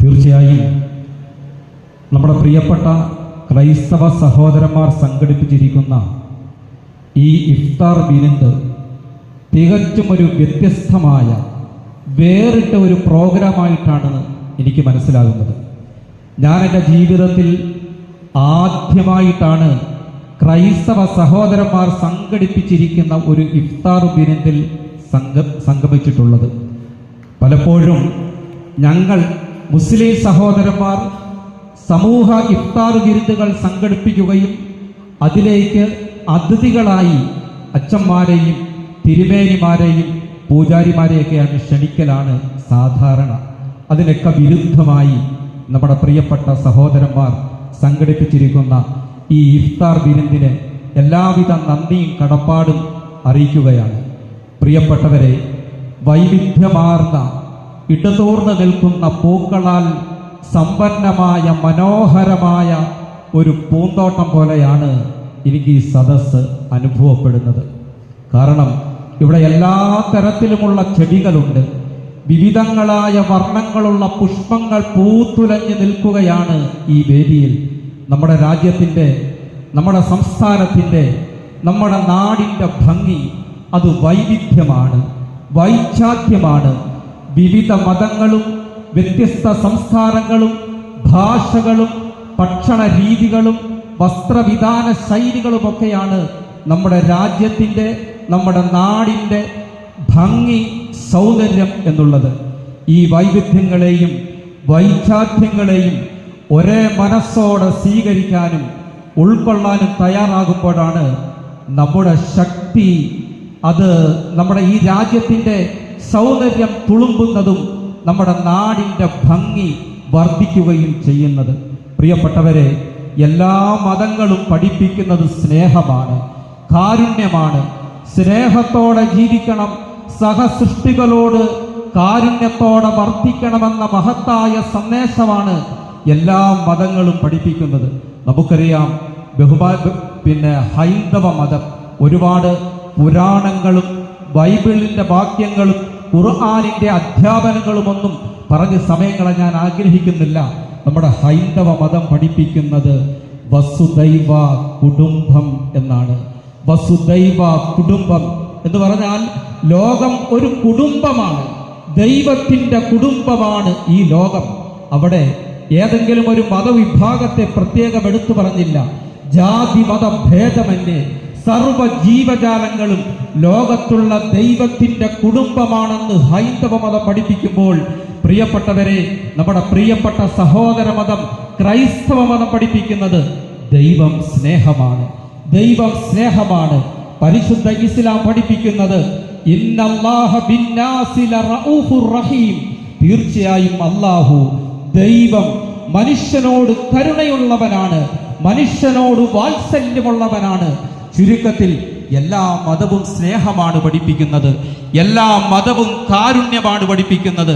തീർച്ചയായും നമ്മുടെ പ്രിയപ്പെട്ട ക്രൈസ്തവ സഹോദരന്മാർ സംഘടിപ്പിച്ചിരിക്കുന്ന ഈ ഇഫ്താർ വിരുന്ന് തികച്ചും ഒരു വ്യത്യസ്തമായ വേറിട്ട ഒരു പ്രോഗ്രാമായിട്ടാണ് എനിക്ക് മനസ്സിലാകുന്നത്. ഞാൻ എൻ്റെ ജീവിതത്തിൽ ആദ്യമായിട്ടാണ് ക്രൈസ്തവ സഹോദരന്മാർ സംഘടിപ്പിച്ചിരിക്കുന്ന ഒരു ഇഫ്താർ വിരുന്നിൽ സംഗമിച്ചിട്ടുള്ളത്. പലപ്പോഴും ഞങ്ങൾ മുസ്ലിം സഹോദരന്മാർ സമൂഹ ഇഫ്താർ വിരുന്നുകൾ സംഘടിപ്പിക്കുകയും അതിലേക്ക് അതിഥികളായി അച്ഛന്മാരെയും തിരുമേനിമാരെയും പൂജാരിമാരെയൊക്കെയാണ് ക്ഷണിക്കലാണ് സാധാരണ. അതിനൊക്കെ വിരുദ്ധമായി നമ്മുടെ പ്രിയപ്പെട്ട സഹോദരന്മാർ സംഘടിപ്പിച്ചിരിക്കുന്ന ഈ ഇഫ്താർ വിരുന്നിന് എല്ലാവിധ നന്ദിയും കടപ്പാടും അറിയിക്കുകയാണ്. പ്രിയപ്പെട്ടവരെ, വൈവിധ്യമാർന്ന ഇടതൂർന്ന് നിൽക്കുന്ന പൂക്കളാൽ സമ്പന്നമായ മനോഹരമായ ഒരു പൂന്തോട്ടം പോലെയാണ് എനിക്ക് ഈ സദസ്സ് അനുഭവപ്പെടുന്നത്. കാരണം ഇവിടെ എല്ലാ തരത്തിലുമുള്ള ചെടികളുണ്ട്, വിവിധങ്ങളായ വർണ്ണങ്ങളുള്ള പുഷ്പങ്ങൾ പൂത്തുലഞ്ഞു നിൽക്കുകയാണ് ഈ വേദിയിൽ. നമ്മുടെ രാജ്യത്തിൻ്റെ, നമ്മുടെ സംസ്ഥാനത്തിൻ്റെ, നമ്മുടെ നാടിൻ്റെ ഭംഗി അത് വൈവിധ്യമാണ്, വൈചാത്യമാണ്. വിവിധ മതങ്ങളും വ്യത്യസ്ത സംസ്കാരങ്ങളും ഭാഷകളും ഭക്ഷണ രീതികളും വസ്ത്രവിധാന ശൈലികളുമൊക്കെയാണ് നമ്മുടെ രാജ്യത്തിൻ്റെ, നമ്മുടെ നാടിൻ്റെ ഭംഗി, സൗന്ദര്യം എന്നുള്ളത്. ഈ വൈവിധ്യങ്ങളെയും വൈചാത്യങ്ങളെയും ഒരേ മനസ്സോടെ സ്വീകരിക്കാനും ഉൾക്കൊള്ളാനും തയ്യാറാകുമ്പോഴാണ് നമ്മുടെ ശക്തി, അത് നമ്മുടെ ഈ രാജ്യത്തിൻ്റെ സൗന്ദര്യം തുളുമ്പുന്നതും നമ്മുടെ നാടിൻ്റെ ഭംഗി വർദ്ധിക്കുകയും ചെയ്യുന്നത്. പ്രിയപ്പെട്ടവരെ, എല്ലാ മതങ്ങളും പഠിപ്പിക്കുന്നത് സ്നേഹമാണ്, കാരുണ്യമാണ്. സ്നേഹത്തോടെ ജീവിക്കണം, സഹസൃഷ്ടികളോട് കാരുണ്യത്തോടെ വർദ്ധിക്കണമെന്ന മഹത്തായ സന്ദേശമാണ് എല്ലാ മതങ്ങളും പഠിപ്പിക്കുന്നത്. നമുക്കറിയാം, ഹൈന്ദവ മതം ഒരുപാട് പുരാണങ്ങളും ബൈബിളിൻ്റെ വാക്യങ്ങളും ഖുർആനിൻ്റെ അധ്യാപനങ്ങളുമൊന്നും പറഞ്ഞ് സമയം കളയാൻ ആഗ്രഹിക്കുന്നില്ല. നമ്മുടെ ഹൈന്ദവ മതം പഠിപ്പിക്കുന്നത് വസുദൈവ കുടുംബം എന്നാണ്. വസുദൈവ കുടുംബം എന്ന് പറഞ്ഞാൽ ലോകം ഒരു കുടുംബമാണ്, ദൈവത്തിൻ്റെ കുടുംബമാണ് ഈ ലോകം. അവിടെ ഏതെങ്കിലും ഒരു മതവിഭാഗത്തെ പ്രത്യേകം എടുത്തു പറഞ്ഞില്ല. ജാതി മത ഭേദമന്യേ സർവ ജീവജാലങ്ങളും ലോകത്തുള്ള ദൈവത്തിൻ്റെ കുടുംബമാണെന്ന് ഹൈന്ദവ മതം പഠിപ്പിക്കുമ്പോൾ, പ്രിയപ്പെട്ടവരെ, നമ്മുടെ പ്രിയപ്പെട്ട സഹോദര മതം ക്രൈസ്തവ മതം പഠിപ്പിക്കുന്നത് ദൈവം സ്നേഹമാണ്, ദൈവം സ്നേഹമാണ്. പരിശുദ്ധ ഇസ്ലാം പഠിപ്പിക്കുന്നത് ഇന്നല്ലാഹ ബിന്നാസി ലറഊഫുർ റഹീം, തീർച്ചയായും അല്ലാഹു, ദൈവം മനുഷ്യനോട് കരുണയുള്ളവനാണ്, മനുഷ്യനോട് വാത്സല്യമുള്ളവനാണ്. ചുരുക്കത്തിൽ എല്ലാ മതവും സ്നേഹമാണ് പഠിപ്പിക്കുന്നത്, എല്ലാ മതവും കാരുണ്യമാണ് പഠിപ്പിക്കുന്നത്.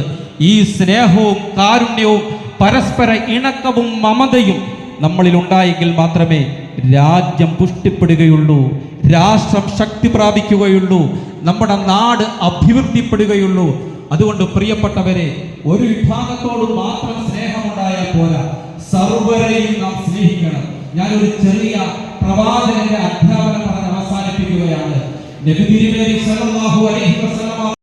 ഈ സ്നേഹവും കാരുണ്യവും പരസ്പര ഇണക്കവും മമതയും നമ്മളിൽ ഉണ്ടായെങ്കിൽ മാത്രമേ രാജ്യം പുഷ്ടിപ്പെടുകയുള്ളൂ, രാഷ്ട്രം ശക്തി പ്രാപിക്കുകയുള്ളൂ, നമ്മുടെ നാട് അഭിവൃദ്ധിപ്പെടുകയുള്ളൂ. അതുകൊണ്ട് പ്രിയപ്പെട്ടവരെ, ഒരു വിഭാഗത്തോട് മാത്രം സ്നേഹമുണ്ടായാൽ പോരാ, സർവരെയും നാം സ്നേഹിക്കണം. ഞാനൊരു ചെറിയ പ്രവാചകന്റെ അധ്യാപനം പറഞ്ഞ് അവസാനിപ്പിക്കുകയാണ്. നബി തിരുമേനി സല്ലല്ലാഹു അലൈഹി വസല്ലം